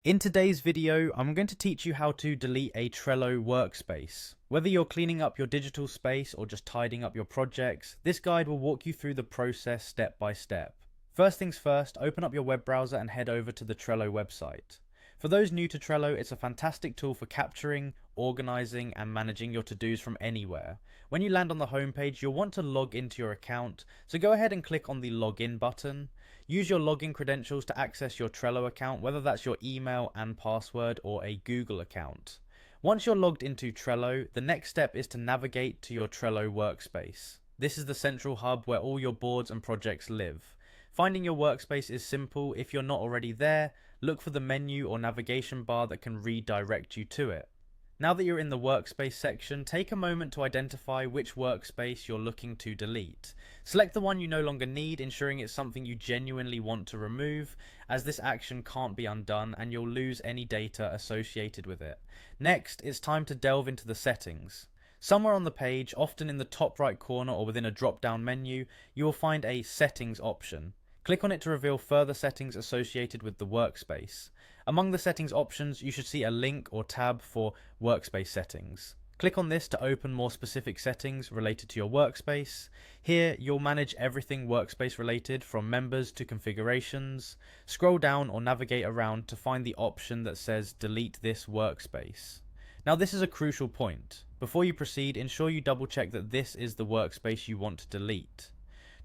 In today's video, I'm going to teach you how to delete a Trello workspace. Whether you're cleaning up your digital space or just tidying up your projects, this guide will walk you through the process step by step. First things first, open up your web browser and head over to the Trello website. For those new to Trello, it's a fantastic tool for capturing, organizing, and managing your to-dos from anywhere. When you land on the homepage, you'll want to log into your account, so go ahead and click on the login button. Use your login credentials to access your Trello account, whether that's your email and password or a Google account. Once you're logged into Trello, the next step is to navigate to your Trello workspace. This is the central hub where all your boards and projects live. Finding your workspace is simple. If you're not already there, look for the menu or navigation bar that can redirect you to it. Now that you're in the workspace section, take a moment to identify which workspace you're looking to delete. Select the one you no longer need, ensuring it's something you genuinely want to remove, as this action can't be undone and you'll lose any data associated with it. Next, it's time to delve into the settings. Somewhere on the page, often in the top right corner or within a drop-down menu, you will find a Settings option. Click on it to reveal further settings associated with the workspace. Among the settings options, you should see a link or tab for Workspace Settings. Click on this to open more specific settings related to your workspace. Here, you'll manage everything workspace related, from members to configurations. Scroll down or navigate around to find the option that says Delete this workspace. Now, this is a crucial point. Before you proceed, ensure you double check that this is the workspace you want to delete.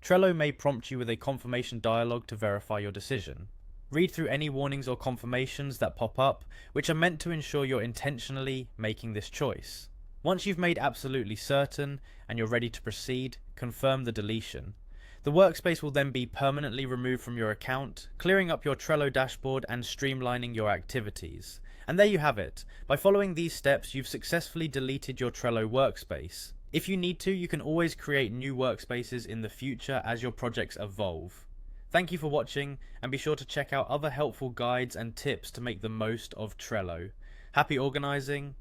Trello may prompt you with a confirmation dialog to verify your decision. Read through any warnings or confirmations that pop up, which are meant to ensure you're intentionally making this choice. Once you've made absolutely certain and you're ready to proceed, confirm the deletion. The workspace will then be permanently removed from your account, clearing up your Trello dashboard and streamlining your activities. And there you have it. By following these steps, you've successfully deleted your Trello workspace. If you need to, you can always create new workspaces in the future as your projects evolve. Thank you for watching, and be sure to check out other helpful guides and tips to make the most of Trello. Happy organizing,